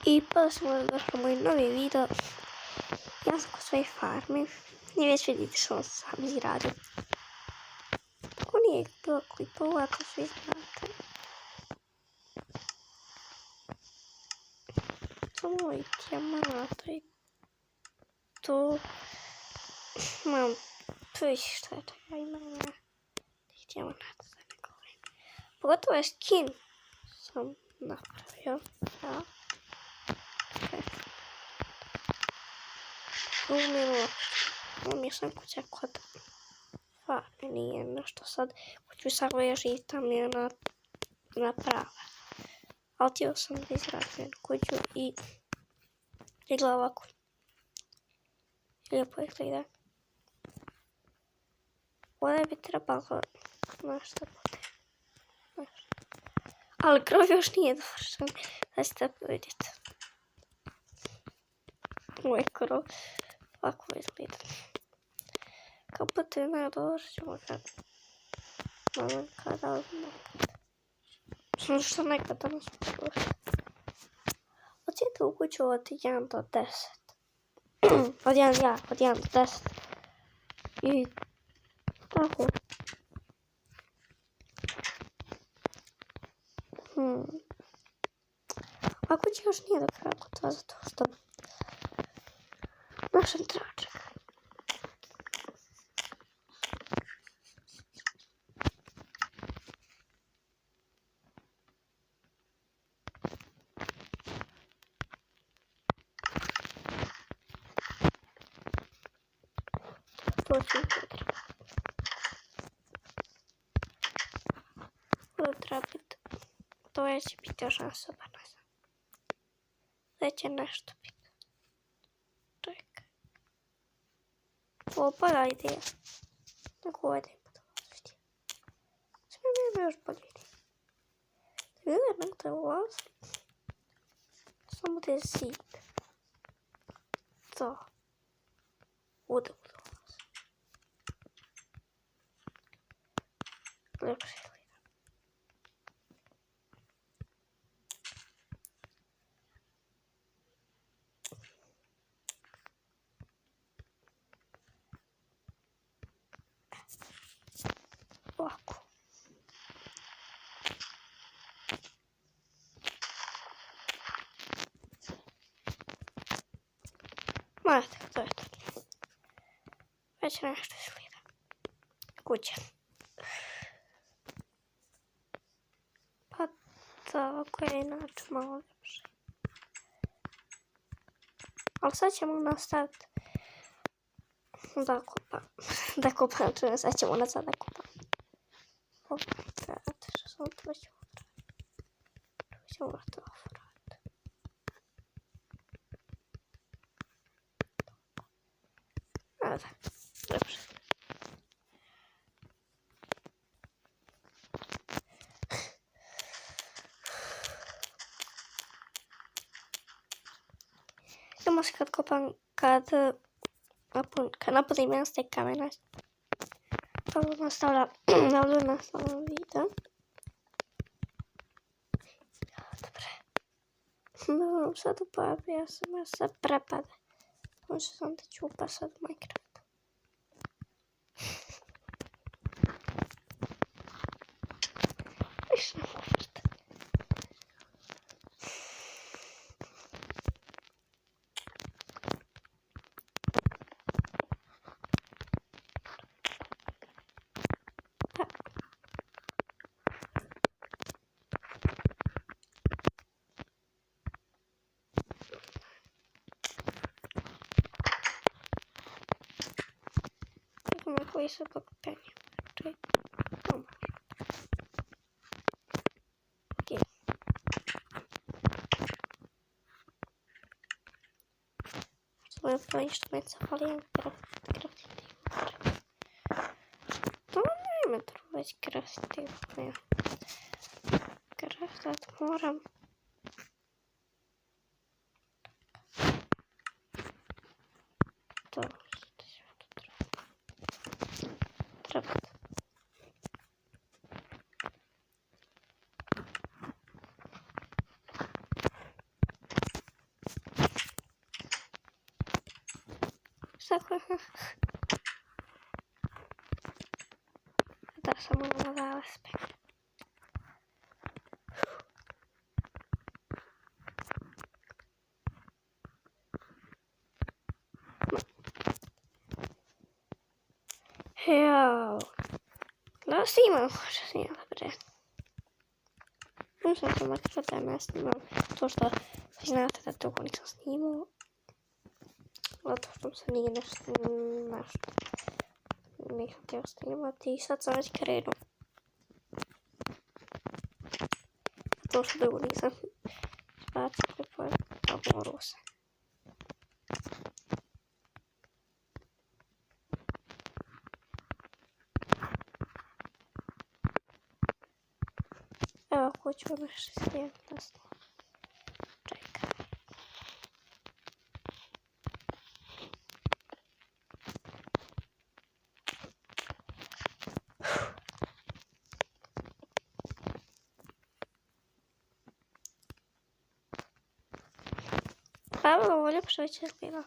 I pozdrav da došli moj novi video. Ja sam kod svoje farme i već vidite što sam izgradio. Tako nije bilo klipova ako svi znate. To moj diamant i to imam šta je to ja imam tih diamanata za ne govorim. Pogotovo je skin sam napravio. Ja. Umio sam kuća kod farme, nije nešto sad. Kuću samo još i tam je naprava. Ali htio sam da izradim kuću i izgleda ovako. Lijepo izgleda. Ovdje bi trebalo nešto bude. Ali krov još nije dovršen. Da ćete vidjeti. Moj krov. Ovako izgleda. Kao putem ne dovršimo kad. Kada što nekad danas dovršiti. Odsjeti u kuću od 1 do 10. od 1 do 10. I tako. A kuća još nije do kraja gotova zato što našem treba čekati. To će mi treba. Ovo treba biti. To je će biti još jedna soba, ne znam. Da će nešto biti. Čekaj. Ovo bolja ideja. Nego ovo je podolaziti. Sve mi je još bolja ideja. Da vidim nekada ulazi. Samo da je zid. To. Ovdje ulazi. Lijepo se gleda. Ovako. Morate, to je to. Već nešto izgleda. Kuća. Pa to ovako je inače malo ljepše. Ali sad ćemo nastaviti da kopam, sad ćemo nazad da kopam. Opet, što sam to već uraditi. To ćemo vrati ovo uraditi. A da, dobro. Idemo se kad kopam, kad napunim jedan stek kamena. Ovdje nastavljam video. Dobre. No, sad upavio sam, ja sad prepada. Možda sam da ću upati sad u Minecraft. Više ne mogu vrti. Koji su pokupenje. To je to može. Ok. Što je prvo instrument zahvaljujem crafting. To nema drugo već crafting. Craftat moram. To. Craftat. Tako. Da sam ono dala spek. Ja. Da snimam, može snimam dobre. Nisam sam makar da ne snimam. To što vi znate da dugo nisam snimao. Zato što se nije nešto. Nisam htio snimati i sad sam već krenuo. To što dugo nisam bacio klipove, a moru se. Evo, hoću nešto snimati da snimam. Čekaj. Pa evo, ovo ljepše već izgleda.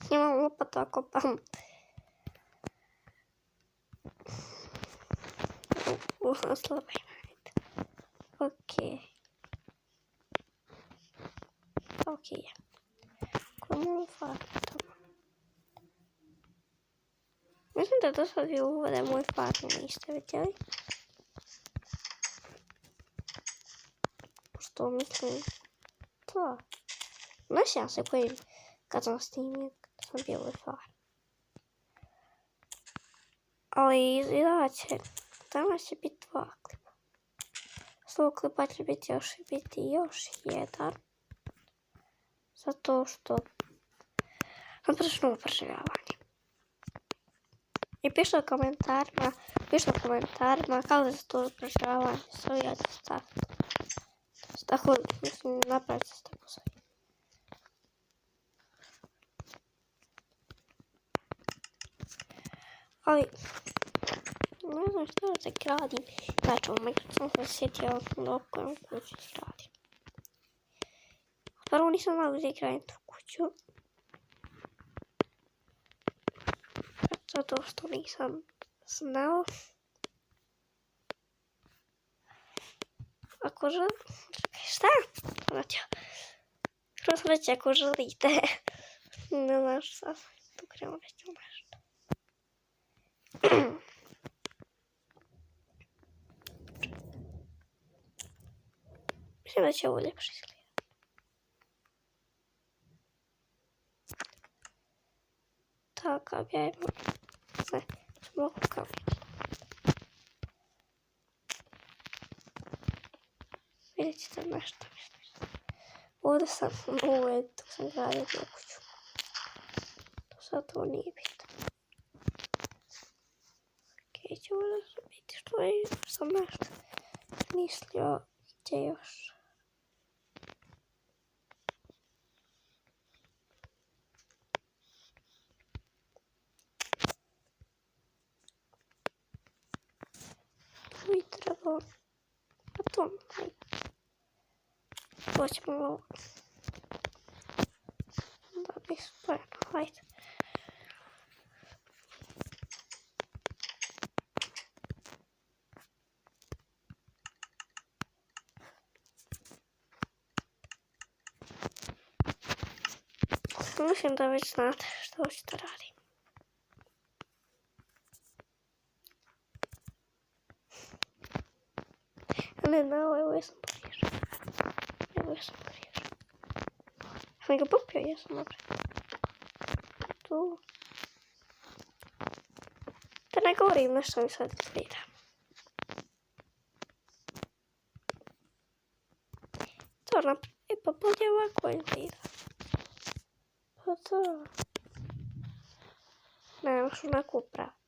Snimam lopato ako pam. Slabaj najde. Okej. Okej. Komu farto? Mislim da to sad vi uvode moj farmu, niste vidjeli? Što mislim? To. Znaš ja se kojim kad sam snimio, kad sam bio u farmu. Ali izgleda će, danas će biti 2 klipa. S ovog klipa će biti još jedan. Zato što sam prešla upraživavanje. I pišite u komentarima kako da se to upraživavanje svoje, ja ću staviti. Tako, mislim, napraviti se tako svoje. Ali, ne znam što da gradim. Znači, sam se sjetio dok kojem kuću gradim. Prvo nisam znala gdje gradim tu kuću. Zato što nisam znao. Ako želite... Šta? Znači, prvo sam reći ako želite. Ne znam šta sam tu krenuo reći nešto. Mislim da će ovo ljepše izgledati. Takav ja imam. Ne, mogu kao vidjet ćete nešto. Ovdje sam uvijek dok sam gradio na kuću. To sad to nije bitno. Okej, ću ovdje biti što je sam nešto mislio gdje još. Tu bi trebalo. A to ne. To ćemo ovo. Da bi spojeno. Hajde. Mislim da već znate što hoćete radim. Ne, evo ja sam pogriješio. Sam ga popio, ja sam napred. Tu. Da ne govorim nešto mi sad izgleda. To napred. Pa bolje ovako izgleda. Pa to. Ne, još onako upraviti.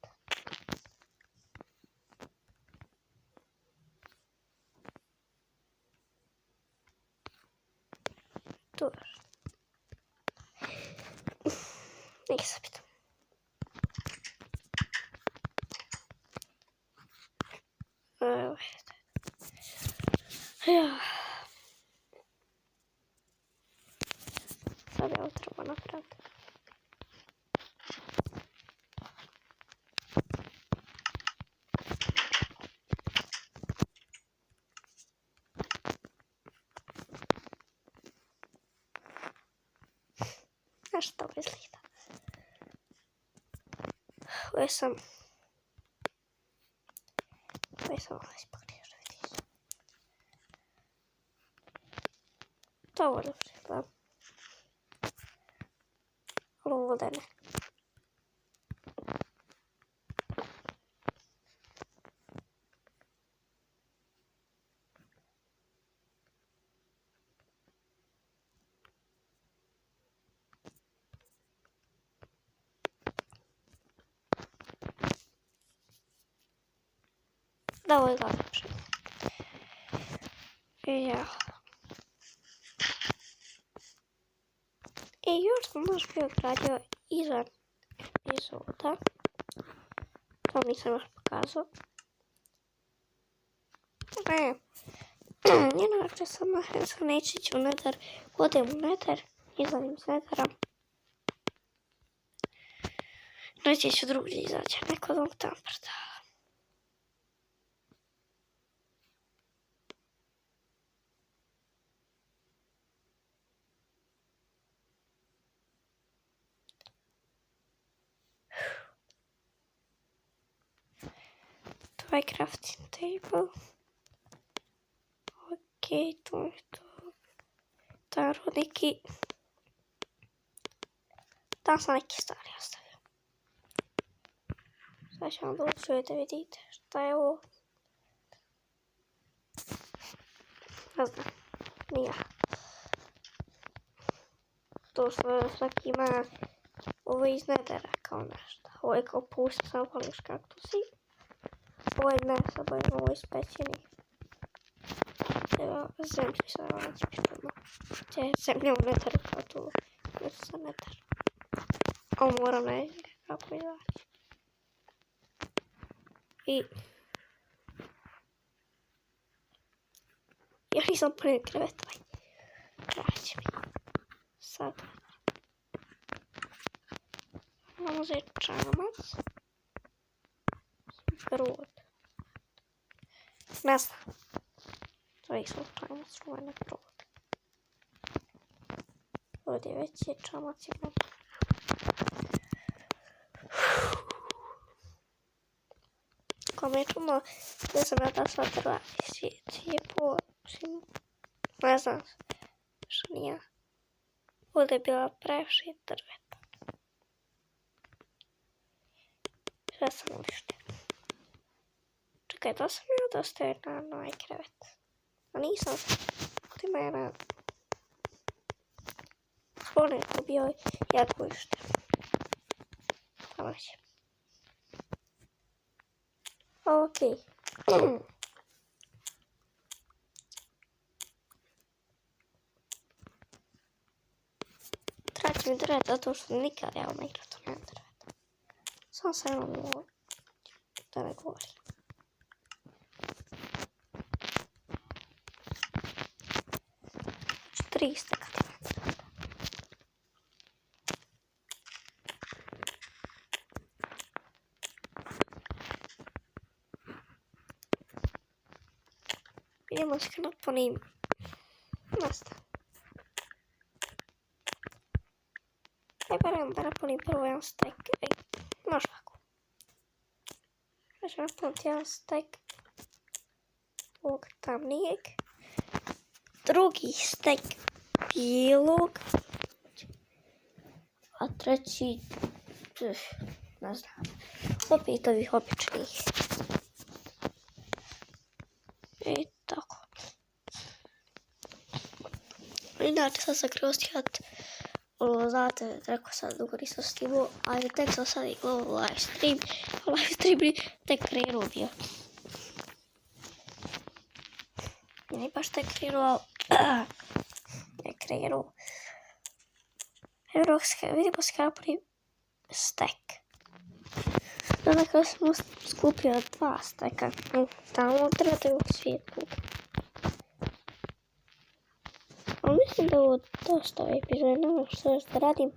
Tu još. Nisam bitno. Evo je. Ja. Sad je ovo treba napraviti. Znaš što ovo izgleda? Ovo sam ovo ispakrio što vidiš. To ovo dobro izgleda. Ali ovo da ne. Da, ovo je lepše. Ja. I još sam još bio gradio izvan epizoda. To nisam još pokazao. Inače sam neće ići u Nether. Odem u Nether. Izladim iz Nethera. Neće ću drugdje izaći. Neko dom tam portala. To je crafting table. Ok, to je to. Taro neki... Tam sam neki stvari ostavio. Sad ću vam doći da vidite šta je ovo. Ne znam, nije. To svaki ima ovo iz Nethera kao nešto. Ovo je kao pušta samo poliš kaktusi. Ovo je ne sa bojim, ovo je spećeni. Zemlju sa ovdje pištamo. Zemlja u Netheru kao tu. Nešto sa Nether. Ovo moram neći kako izaći. I... Ja nisam punio krevet ovaj. Kraće mi. Sad. Imamo za čamac. Brod. Ne znam. To je isto čamac, ovo je na brod. Ovdje već je čamac imam. Ko mi je čudno da sam ja da sva drva je počinu. Ne znam što nije. Ovdje je bila previše drveta. Sve sam uništio. Čekaj, to sam ja dostavio na ovaj krevet. A nisam. Kod ima jedna... Spolnik je bio jako uništio. Samo će. Okej. Traći mi drvet zato što nikad ja u Minecraftu nemam drveta. Samo sam imam ovo. Da ne govorim. Znači 3 steka ti nemam drveta. Idemo se napunim mesta. Barem da napunim prvo jedan stek. Može ovako. Znači napuniti jedan stek ovog tamnijeg. Drugi stek bijelog. A treći, ne znam, opet ovih običnih. I tako. Inače sad sam krostijat, znate, rekao sam dugo nisam snimao, ali tek sam sad gledao live stream, a live stream je tek krenuo bio. Nije baš tek krenuo, je krenuo. Evo, vidimo se kada prvi stek. Onda kada sam skupio 2 steka, tamo trebate u svijetu. Ali mislim da ovo dosta epizode, ne znam što još da radim.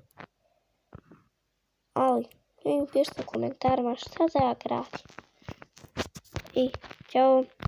Ali, vi mi pišite u komentarima šta da ja gradim. I, čao.